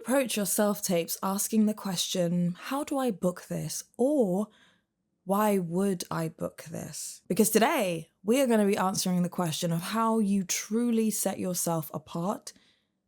approach your self-tapes asking the question, how do I book this? Or why would I book this? Because today we are going to be answering the question of how you truly set yourself apart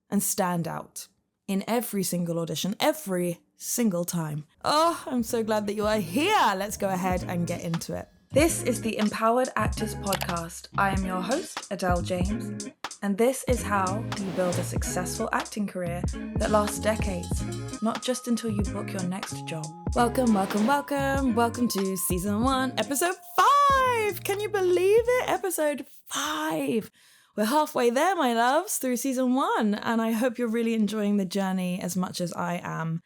and stand out in every single audition, every single time. Oh, I'm so glad that you are here. Let's go ahead and get into it. This is the Empowered Actors Podcast. I am your host, Adele James, and this is how you build a successful acting career that lasts decades, not just until you book your next job. Welcome to Season 1, Episode 5! Can you believe it? Episode 5! We're halfway there, my loves, through Season 1, and I hope you're really enjoying the journey as much as I am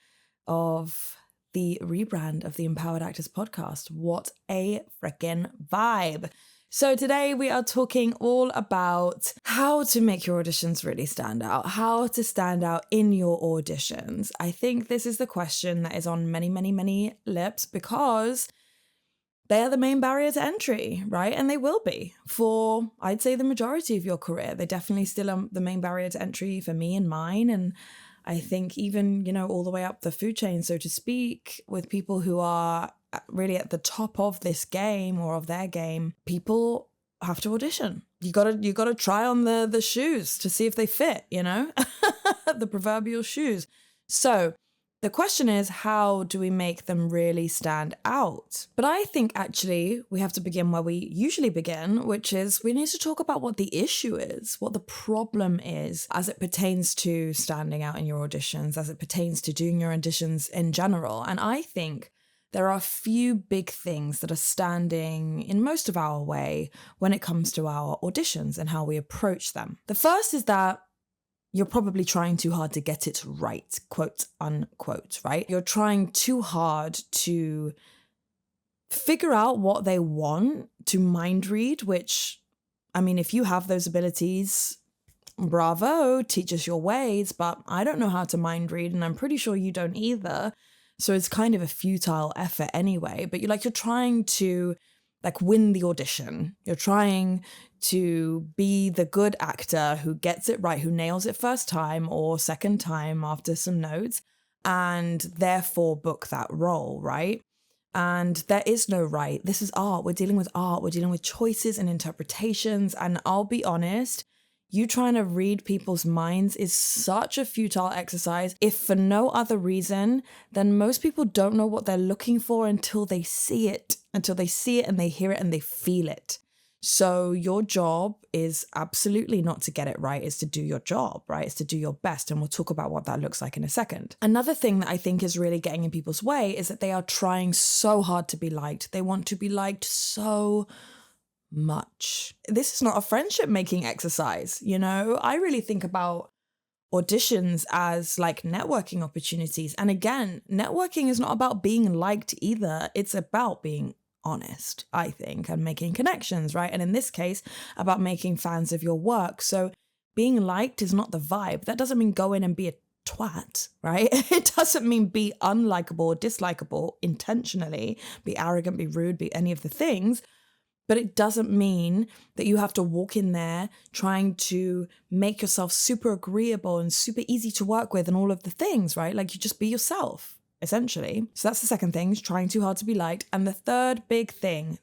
of the rebrand of the Empowered Actors Podcast. What a freaking vibe. So today we are talking all about how to make your auditions really stand out, how to stand out in your auditions. I think this is the question that is on many lips because they are the main barrier to entry, right? And they will be for, I'd say, the majority of your career. They definitely still are the main barrier to entry for me and mine. And I think even, all the way up the food chain, so to speak, with people who are really at the top of this game or of their game, people have to audition. You gotta try on the shoes to see if they fit, the proverbial shoes. So the question is, how do we make them really stand out? But I think actually we have to begin where we usually begin, which is we need to talk about what the issue is, what the problem is as it pertains to standing out in your auditions, as it pertains to doing your auditions in general. And I think there are a few big things that are standing in most of our way when it comes to our auditions and how we approach them. The first is that you're probably trying too hard to get it right, quote unquote, right? You're trying too hard to figure out what they want, to mind read, which, if you have those abilities, bravo, teach us your ways, but I don't know how to mind read, and I'm pretty sure you don't either. So it's kind of a futile effort anyway, but you're trying to win the audition. You're trying to be the good actor who gets it right, who nails it first time or second time after some notes, and therefore book that role, right? And there is no right. This is art. We're dealing with art. We're dealing with choices and interpretations. And I'll be honest, you trying to read people's minds is such a futile exercise, if for no other reason than most people don't know what they're looking for until they see it and they hear it and they feel it. So your job is absolutely not to get it right, it's to do your job, right? It's to do your best. And we'll talk about what that looks like in a second. Another thing that I think is really getting in people's way is that they are trying so hard to be liked. They want to be liked so much. This is not a friendship making exercise, I really think about auditions as networking opportunities. And again, networking is not about being liked either. It's about being honest, I think, and making connections, right? And in this case, about making fans of your work. So being liked is not the vibe. That doesn't mean go in and be a twat, right? It doesn't mean be unlikable or dislikable intentionally, be arrogant, be rude, be any of the things. But it doesn't mean that you have to walk in there trying to make yourself super agreeable and super easy to work with and all of the things, right? You just be yourself, essentially. So that's the second thing, is trying too hard to be liked. And the third big thing,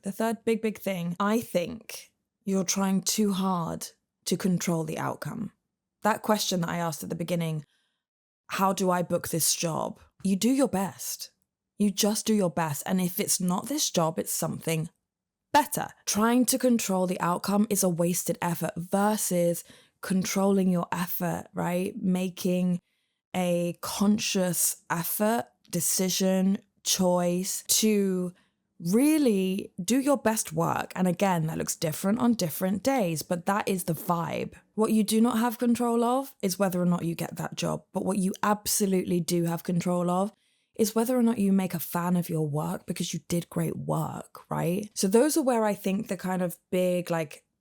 I think you're trying too hard to control the outcome. That question that I asked at the beginning, how do I book this job? You do your best. You just do your best. And if it's not this job, it's something better. Trying to control the outcome is a wasted effort versus controlling your effort, right? Making a conscious effort, decision, choice to really do your best work. And again, that looks different on different days, but that is the vibe. What you do not have control of is whether or not you get that job. But what you absolutely do have control of is whether or not you make a fan of your work because you did great work, right? So those are where I think the kind of big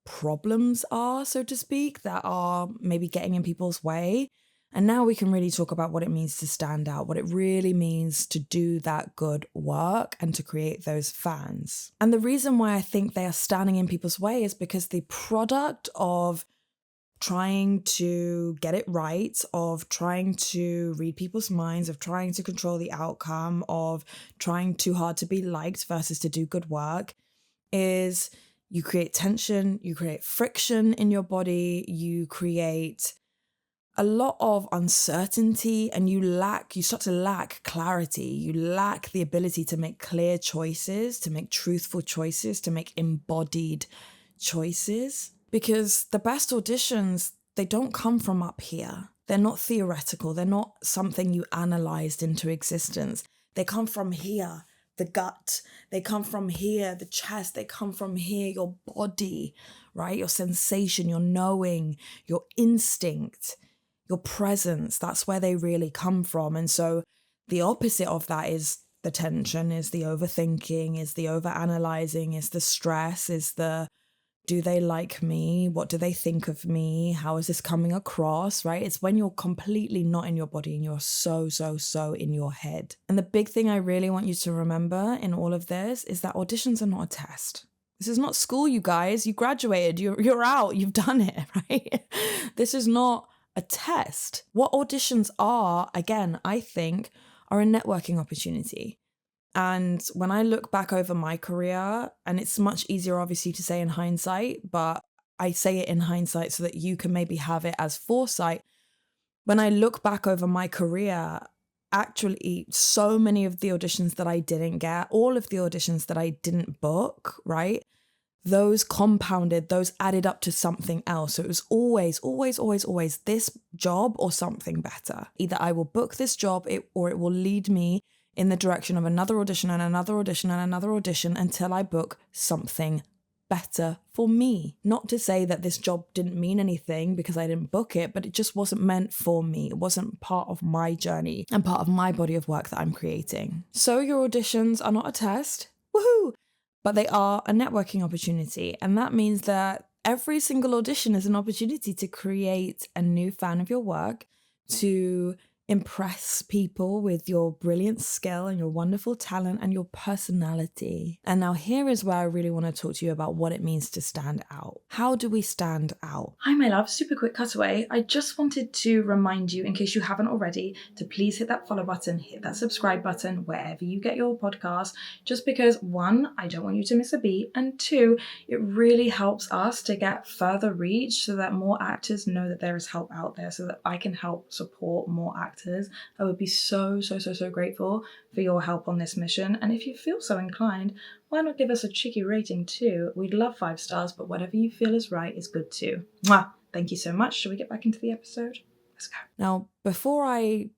problems are, so to speak, that are maybe getting in people's way. And now we can really talk about what it means to stand out, what it really means to do that good work and to create those fans. And the reason why I think they are standing in people's way is because the product of trying to get it right, of trying to read people's minds, of trying to control the outcome, of trying too hard to be liked versus to do good work, is you create tension, you create friction in your body, you create a lot of uncertainty, and you start to lack clarity. You lack the ability to make clear choices, to make truthful choices, to make embodied choices. Because the best auditions, they don't come from up here. They're not theoretical. They're not something you analyzed into existence. They come from here, the gut. They come from here, the chest. They come from here, your body, right? Your sensation, your knowing, your instinct, your presence. That's where they really come from. And so the opposite of that is the tension, is the overthinking, is the overanalyzing, is the stress, is the do they like me? What do they think of me? How is this coming across, right? It's when you're completely not in your body and you're so in your head. And the big thing I really want you to remember in all of this is that auditions are not a test. This is not school, you guys. You graduated, you're out, you've done it, right? This is not a test. What auditions are, again, I think, are a networking opportunity. And when I look back over my career, and it's much easier obviously to say in hindsight, but I say it in hindsight so that you can maybe have it as foresight. When I look back over my career, actually so many of the auditions that I didn't get, all of the auditions that I didn't book, right? Those compounded, those added up to something else. So it was always this job or something better. Either I will book this job or it will lead me in the direction of another audition and another audition and another audition until I book something better for me. Not to say that this job didn't mean anything because I didn't book it, but it just wasn't meant for me. It wasn't part of my journey and part of my body of work that I'm creating. So your auditions are not a test, woohoo, but they are a networking opportunity. And that means that every single audition is an opportunity to create a new fan of your work, to impress people with your brilliant skill and your wonderful talent and your personality. And now here is where I really want to talk to you about what it means to stand out. How do we stand out? Hi, my love. Super quick cutaway. I just wanted to remind you, in case you haven't already, to please hit that follow button, hit that subscribe button wherever you get your podcast, just because one, I don't want you to miss a beat, and two, it really helps us to get further reach so that more actors know that there is help out there, so that I can help support more actors. I would be so grateful for your help on this mission. And if you feel so inclined, why not give us a cheeky rating too? We'd love 5 stars, but whatever you feel is right is good too. Mwah! Thank you so much. Shall we get back into the episode? Let's go. Now, before I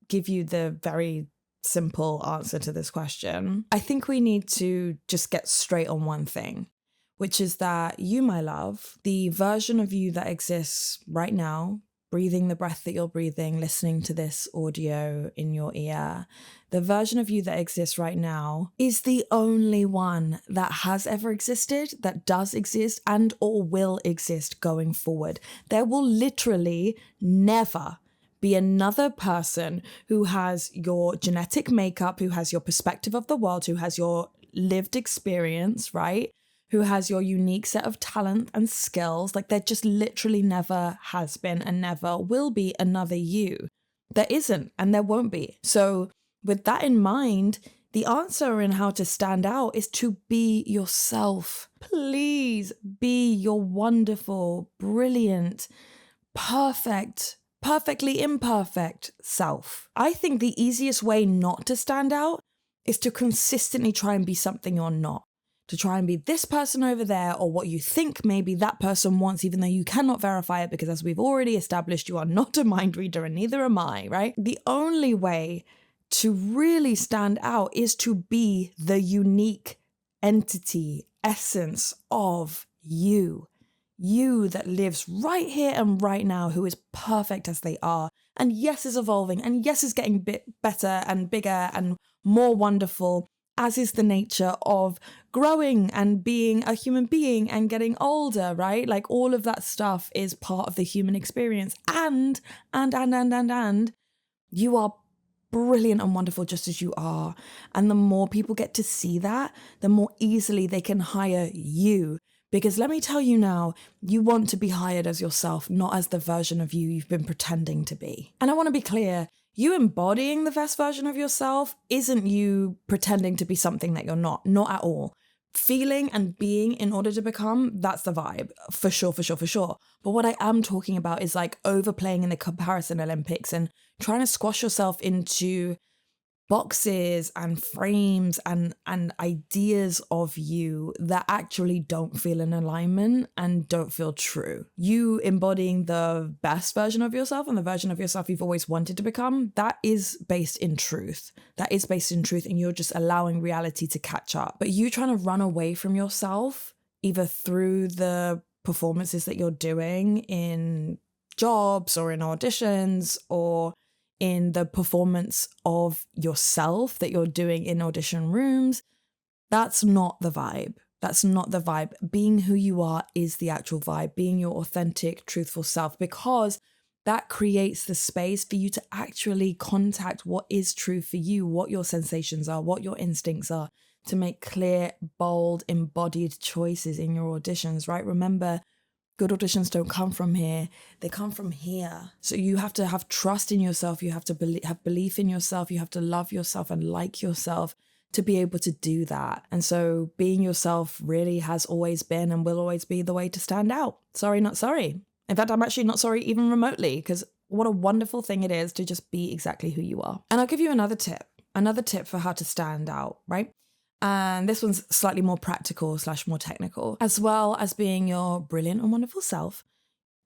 give you the very simple answer to this question, I think we need to just get straight on one thing, which is that you, my love, the version of you that exists right now, breathing the breath that you're breathing, listening to this audio in your ear, the version of you that exists right now is the only one that has ever existed, that does exist, and or will exist going forward. There will literally never be another person who has your genetic makeup, who has your perspective of the world, who has your lived experience, right? Who has your unique set of talent and skills. Like, there just literally never has been and never will be another you. There isn't, and there won't be. So with that in mind, the answer in how to stand out is to be yourself. Please be your wonderful, brilliant, perfectly imperfect self. I think the easiest way not to stand out is to consistently try and be something you're not. To try and be this person over there, or what you think maybe that person wants, even though you cannot verify it, because as we've already established, you are not a mind reader and neither am I, right? The only way to really stand out is to be the unique entity, essence of you. You that lives right here and right now, who is perfect as they are. And yes, is evolving, and yes, is getting better and bigger and more wonderful, as is the nature of growing and being a human being and getting older, right? Like, all of that stuff is part of the human experience. And you are brilliant and wonderful just as you are. And the more people get to see that, the more easily they can hire you, Because let me tell you now, you want to be hired as yourself, not as the version of you you've been pretending to be. And I want to be clear, you embodying the best version of yourself isn't you pretending to be something that you're not at all. Feeling and being in order to become, that's the vibe, for sure, for sure, for sure. But what I am talking about is like overplaying in the comparison Olympics and trying to squash yourself into boxes and frames and ideas of you that actually don't feel in alignment and don't feel true. You embodying the best version of yourself and the version of yourself you've always wanted to become, that is based in truth. That is based in truth, and you're just allowing reality to catch up. But you trying to run away from yourself, either through the performances that you're doing in jobs or in auditions or in the performance of yourself that you're doing in audition rooms, that's not the vibe. That's not the vibe. Being who you are is the actual vibe. Being your authentic, truthful self, because that creates the space for you to actually contact what is true for you, what your sensations are, what your instincts are, to make clear, bold, embodied choices in your auditions, right? Remember, good auditions don't come from here. They come from here. So you have to have trust in yourself. You have to have belief in yourself. You have to love yourself and like yourself to be able to do that. And so being yourself really has always been and will always be the way to stand out. Sorry, not sorry. In fact, I'm actually not sorry even remotely, because what a wonderful thing it is to just be exactly who you are. And I'll give you another tip for how to stand out, right? And this one's slightly more practical / more technical. As well as being your brilliant and wonderful self,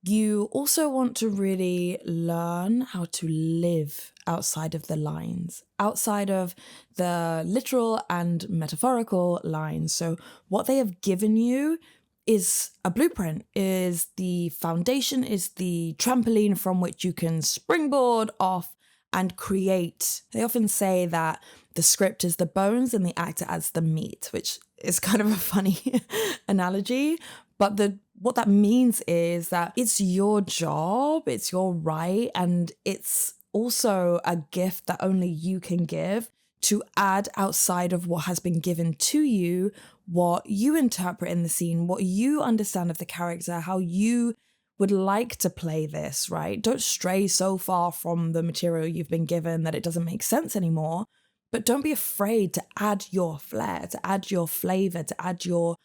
you also want to really learn how to live outside of the lines, outside of the literal and metaphorical lines. So what they have given you is a blueprint, is the foundation, is the trampoline from which you can springboard off and create. They often say that the script is the bones and the actor adds the meat, which is kind of a funny analogy. But what that means is that it's your job, it's your right, and it's also a gift that only you can give to add outside of what has been given to you, what you interpret in the scene, what you understand of the character, how you would like to play this, right? Don't stray so far from the material you've been given that it doesn't make sense anymore. But don't be afraid to add your flair, to add your flavor, to add your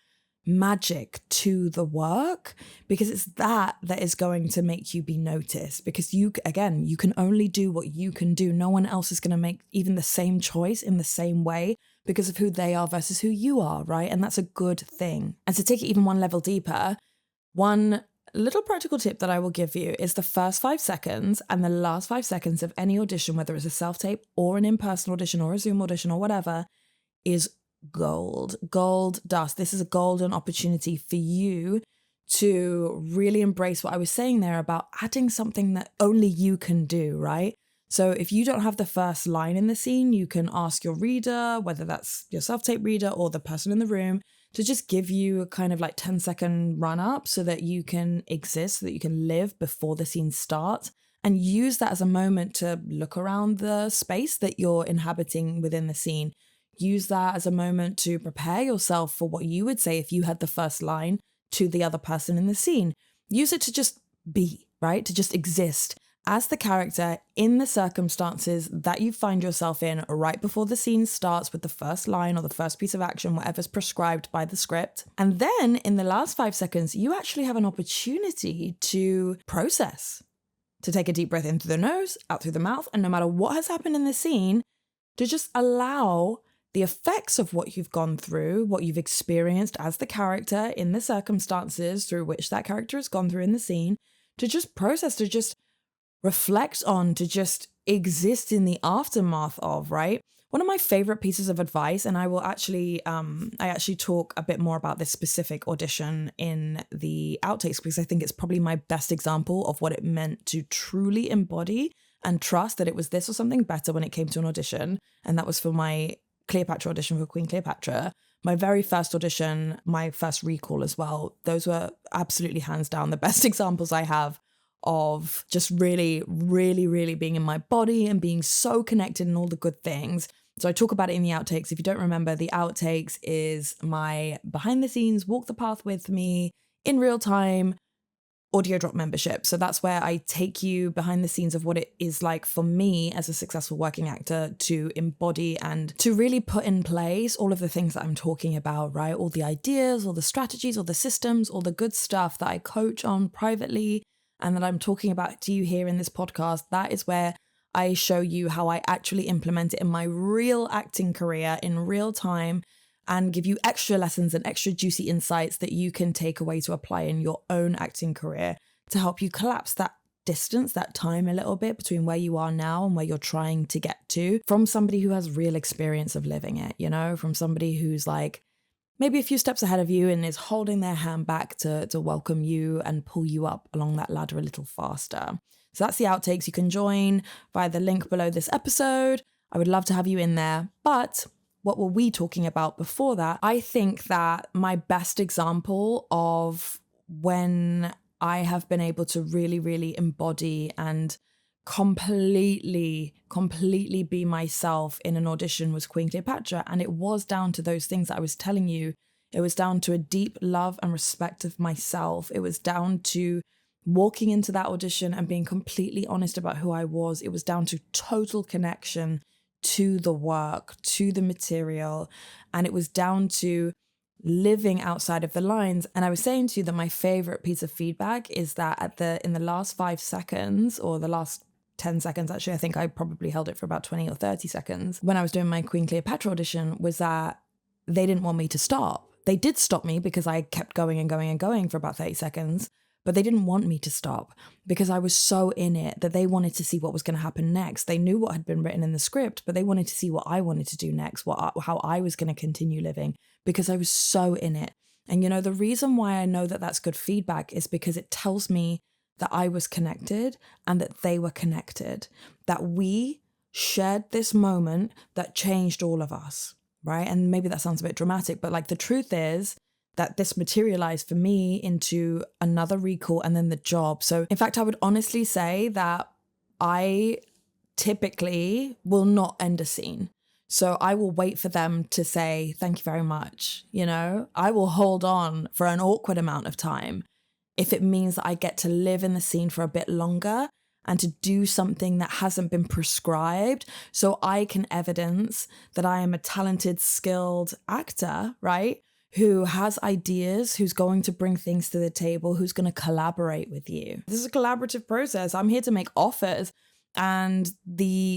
magic to the work, because it's that is going to make you be noticed. Because you can only do what you can do. No one else is going to make even the same choice in the same way because of who they are versus who you are, right? And that's a good thing. And to take it even one level deeper, one little practical tip that I will give you is the first 5 seconds and the last 5 seconds of any audition, whether it's a self-tape or an in-person audition or a Zoom audition or whatever, is gold dust. This is a golden opportunity for you to really embrace what I was saying there about adding something that only you can do, right? So if you don't have the first line in the scene, you can ask your reader, whether that's your self-tape reader or the person in the room, to just give you a kind of like 10-second run up so that you can exist, so that you can live before the scene starts, and use that as a moment to look around the space that you're inhabiting within the scene. Use that as a moment to prepare yourself for what you would say if you had the first line to the other person in the scene. Use it to just be, right? To just exist as the character in the circumstances that you find yourself in right before the scene starts with the first line or the first piece of action, whatever's prescribed by the script. And then in the last 5 seconds, you actually have an opportunity to process, to take a deep breath in through the nose, out through the mouth, and no matter what has happened in the scene, to just allow the effects of what you've gone through, what you've experienced as the character in the circumstances through which that character has gone through in the scene, to just process, to just reflect on, to just exist in the aftermath of, right? One of my favorite pieces of advice, and I will actually, I actually talk a bit more about this specific audition in the outtakes because I think it's probably my best example of what it meant to truly embody and trust that it was this or something better when it came to an audition. And that was for my Cleopatra audition for Queen Cleopatra. My very first audition, my first recall as well. Those were absolutely hands down the best examples I have of just really, really, really being in my body and being so connected and all the good things. So I talk about it in the outtakes. If you don't remember, the outtakes is my behind the scenes, walk the path with me in real time audio drop membership. So that's where I take you behind the scenes of what it is like for me as a successful working actor to embody and to really put in place all of the things that I'm talking about, right? All the ideas, all the strategies, all the systems, all the good stuff that I coach on privately and that I'm talking about to you here in this podcast. That is where I show you how I actually implement it in my real acting career in real time and give you extra lessons and extra juicy insights that you can take away to apply in your own acting career to help you collapse that distance, that time a little bit between where you are now and where you're trying to get to from somebody who has real experience of living it, you know, from somebody who's like maybe a few steps ahead of you and is holding their hand back to welcome you and pull you up along that ladder a little faster. So that's the outtakes. You can join via the link below this episode. I would love to have you in there. But what were we talking about before that? I think that my best example of when I have been able to really, really embody and completely be myself in an audition was Queen Cleopatra. And it was down to those things that I was telling you. It was down to a deep love and respect of myself. It was down to walking into that audition and being completely honest about who I was. It was down to total connection to the work, to the material, and it was down to living outside of the lines. And I was saying to you that my favorite piece of feedback is that in the last 5 seconds, or the last 10 seconds, actually, I think I probably held it for about 20 or 30 seconds when I was doing my Queen Cleopatra audition, was that they didn't want me to stop. They did stop me because I kept going and going and going for about 30 seconds. But they didn't want me to stop because I was so in it that they wanted to see what was going to happen next. They knew what had been written in the script, but they wanted to see what I wanted to do next, how I was going to continue living because I was so in it. And, you know, the reason why I know that that's good feedback is because it tells me that I was connected and that they were connected, that we shared this moment that changed all of us, right? And maybe that sounds a bit dramatic, but like the truth is that this materialized for me into another recall and then the job. So in fact, I would honestly say that I typically will not end a scene. So I will wait for them to say, thank you very much. You know, I will hold on for an awkward amount of time if it means that I get to live in the scene for a bit longer and to do something that hasn't been prescribed so I can evidence that I am a talented, skilled actor, right? Who has ideas, who's going to bring things to the table, who's going to collaborate with you. This is a collaborative process. I'm here to make offers. And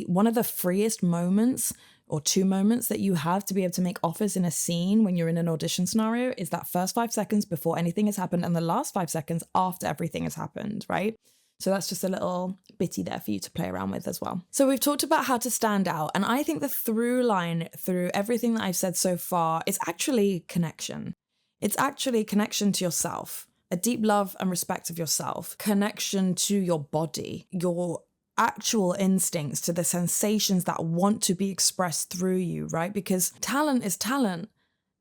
one of the freest moments or 2 moments that you have to be able to make offers in a scene when you're in an audition scenario is that first 5 seconds before anything has happened and the last 5 seconds after everything has happened, right? So that's just a little bitty there for you to play around with as well. So we've talked about how to stand out. And I think the through line through everything that I've said so far is actually connection. It's actually connection to yourself, a deep love and respect of yourself, connection to your body, your actual instincts, to the sensations that want to be expressed through you, right? Because talent is talent.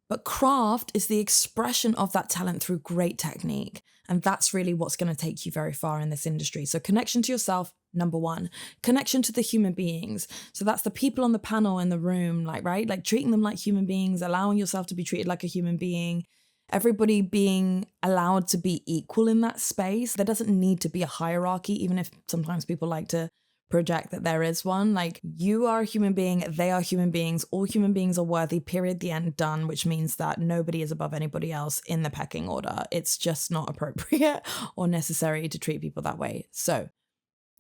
But craft is the expression of that talent through great technique. And that's really what's going to take you very far in this industry. So connection to yourself, number 1. Connection to the human beings. So that's the people on the panel in the room, like, right? Like treating them like human beings, allowing yourself to be treated like a human being. Everybody being allowed to be equal in that space. There doesn't need to be a hierarchy, even if sometimes people like to project that there is one. Like, you are a human being, they are human beings, all human beings are worthy, period, the end, done, which means that nobody is above anybody else in the pecking order. It's just not appropriate or necessary to treat people that way. So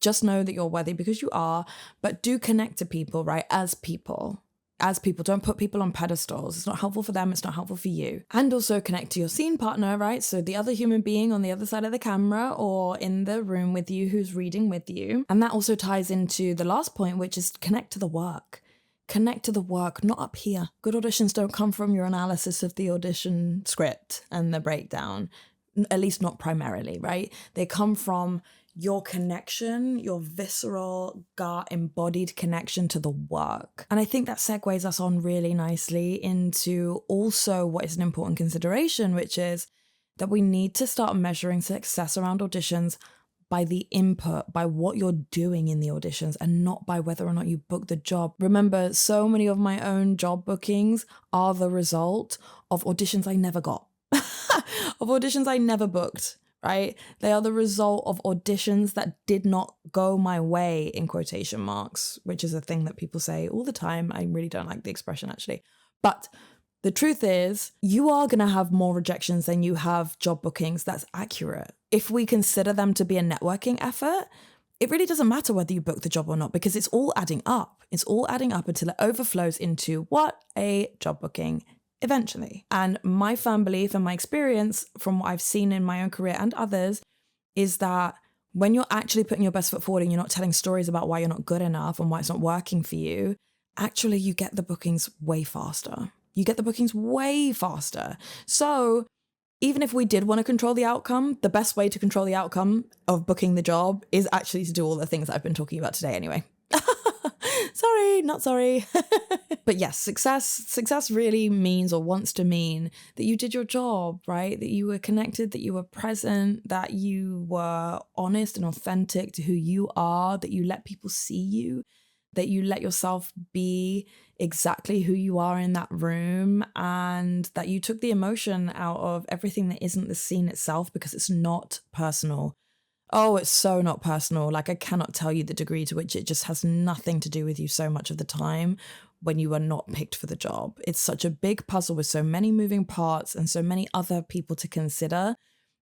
just know that you're worthy because you are, but do connect to people, right? As people. Don't put people on pedestals. It's not helpful for them. It's not helpful for you. And also connect to your scene partner, right? So the other human being on the other side of the camera or in the room with you who's reading with you. And that also ties into the last point, which is connect to the work. Connect to the work, not up here. Good auditions don't come from your analysis of the audition script and the breakdown, at least not primarily, right? They come from your connection, your visceral, gut embodied connection to the work. And I think that segues us on really nicely into also what is an important consideration, which is that we need to start measuring success around auditions by the input, by what you're doing in the auditions, and not by whether or not you book the job. Remember, so many of my own job bookings are the result of auditions I never got, of auditions I never booked, right? They are the result of auditions that did not go my way, in quotation marks, which is a thing that people say all the time. I really don't like the expression, actually. But the truth is, you are going to have more rejections than you have job bookings. That's accurate. If we consider them to be a networking effort, it really doesn't matter whether you book the job or not, because it's all adding up. It's all adding up until it overflows into what? A job booking eventually. And my firm belief and my experience from what I've seen in my own career and others is that when you're actually putting your best foot forward and you're not telling stories about why you're not good enough and why it's not working for you, actually you get the bookings way faster. You get the bookings way faster. So even if we did want to control the outcome, the best way to control the outcome of booking the job is actually to do all the things that I've been talking about today anyway. Sorry, not sorry. But yes, success really means, or wants to mean, that you did your job, right? That you were connected, that you were present, that you were honest and authentic to who you are, that you let people see you, that you let yourself be exactly who you are in that room, and that you took the emotion out of everything that isn't the scene itself, because it's not personal. Oh, it's so not personal. Like, I cannot tell you the degree to which it just has nothing to do with you so much of the time when you are not picked for the job. It's such a big puzzle with so many moving parts and so many other people to consider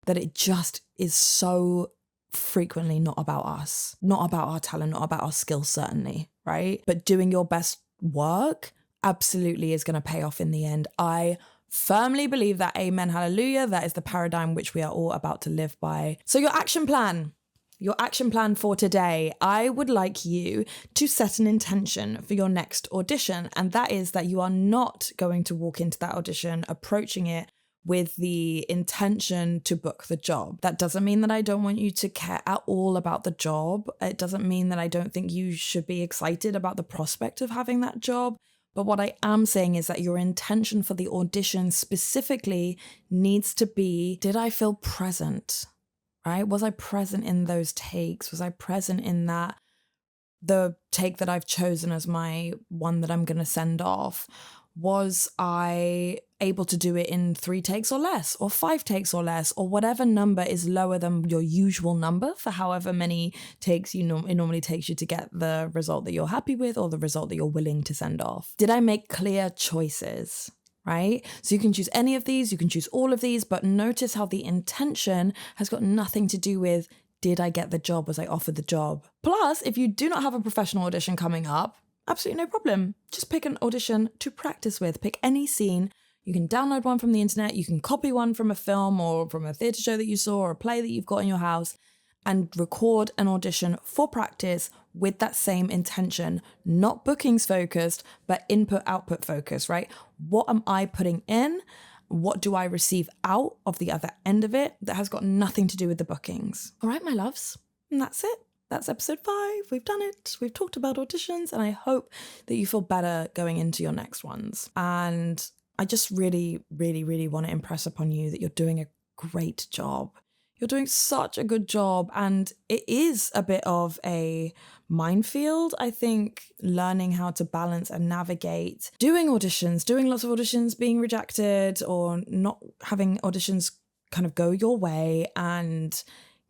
that it just is so frequently not about us, not about our talent, not about our skills, certainly, right? But doing your best work absolutely is going to pay off in the end. I firmly believe that. Amen, hallelujah. That is the paradigm which we are all about to live by. So your action plan for today, I would like you to set an intention for your next audition. And that is that you are not going to walk into that audition approaching it with the intention to book the job. That doesn't mean that I don't want you to care at all about the job. It doesn't mean that I don't think you should be excited about the prospect of having that job. But what I am saying is that your intention for the audition specifically needs to be, did I feel present, right? Was I present in those takes? Was I present in that, the take that I've chosen as my one that I'm going to send off? Was I able to do it in 3 takes or less, or 5 takes or less, or whatever number is lower than your usual number for however many takes it normally takes you to get the result that you're happy with, or the result that you're willing to send off? Did I make clear choices? Right? So you can choose any of these, you can choose all of these, but notice how the intention has got nothing to do with, did I get the job? Was I offered the job? Plus, if you do not have a professional audition coming up, absolutely no problem. Just pick an audition to practice with. Pick any scene. You can download one from the internet. You can copy one from a film or from a theatre show that you saw or a play that you've got in your house, and record an audition for practice with that same intention. Not bookings focused, but input-output focused, right? What am I putting in? What do I receive out of the other end of it that has got nothing to do with the bookings? All right, my loves. And that's it. That's episode 5. We've done it. We've talked about auditions, and I hope that you feel better going into your next ones. And I just really, really, really want to impress upon you that you're doing a great job. You're doing such a good job, and it is a bit of a minefield, I think, learning how to balance and navigate doing auditions, doing lots of auditions, being rejected, or not having auditions kind of go your way, and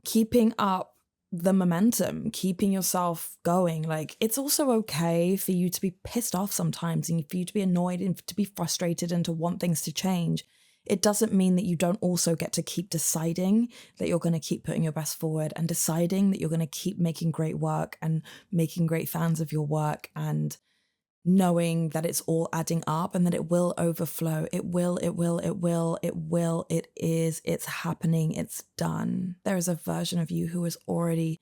keeping up the momentum, keeping yourself going. Like, it's also okay for you to be pissed off sometimes, and for you to be annoyed and to be frustrated and to want things to change. It doesn't mean that you don't also get to keep deciding that you're going to keep putting your best forward, and deciding that you're going to keep making great work and making great fans of your work, and knowing that it's all adding up and that it will overflow. It is, it's happening, it's done. There is a version of you who has already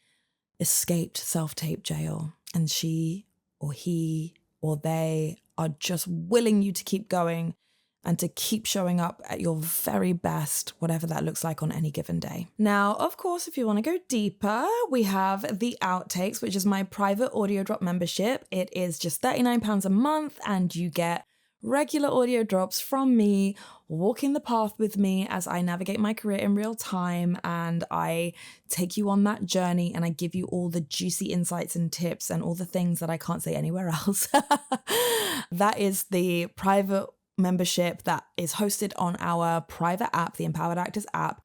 escaped self-tape jail, and she or he or they are just willing you to keep going and to keep showing up at your very best, whatever that looks like on any given day. Now, of course, if you want to go deeper, we have the Outtakes, which is my private audio drop membership. It is just £39 a month, and you get regular audio drops from me, walking the path with me as I navigate my career in real time, and I take you on that journey, and I give you all the juicy insights and tips and all the things that I can't say anywhere else. That is the private membership that is hosted on our private app, the Empowered Actors app.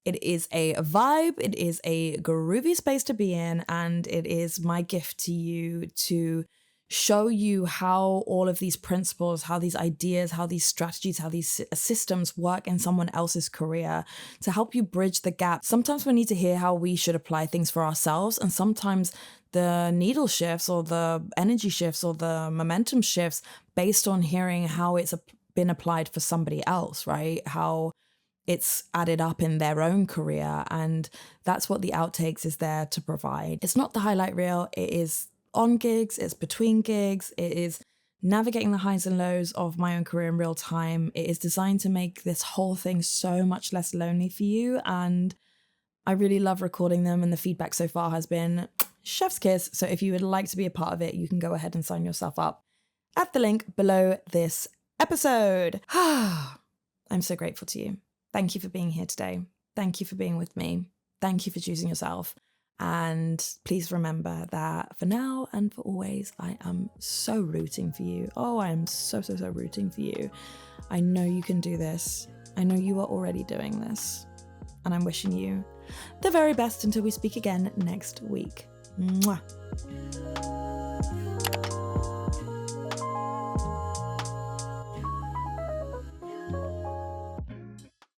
It is a vibe, it is a groovy space to be in, and it is my gift to you to show you how all of these principles, how these ideas, how these strategies, how these systems work in someone else's career to help you bridge the gap. Sometimes we need to hear how we should apply things for ourselves, and sometimes the needle shifts or the energy shifts or the momentum shifts based on hearing how it's been applied for somebody else, right? How it's added up in their own career. And that's what the outtakes is there to provide. It's not the highlight reel. It is on gigs, it's between gigs, it is navigating the highs and lows of my own career in real time. It is designed to make this whole thing so much less lonely for you. And I really love recording them, and the feedback so far has been chef's kiss. So if you would like to be a part of it, you can go ahead and sign yourself up at the link below this episode. I'm so grateful to you. Thank you for being here today. Thank you for being with me. Thank you for choosing yourself. And please remember that for now and for always, I am so rooting for you. Oh, I am so rooting for you. I know you can do this. I know you are already doing this. And I'm wishing you the very best until we speak again next week. Mwah.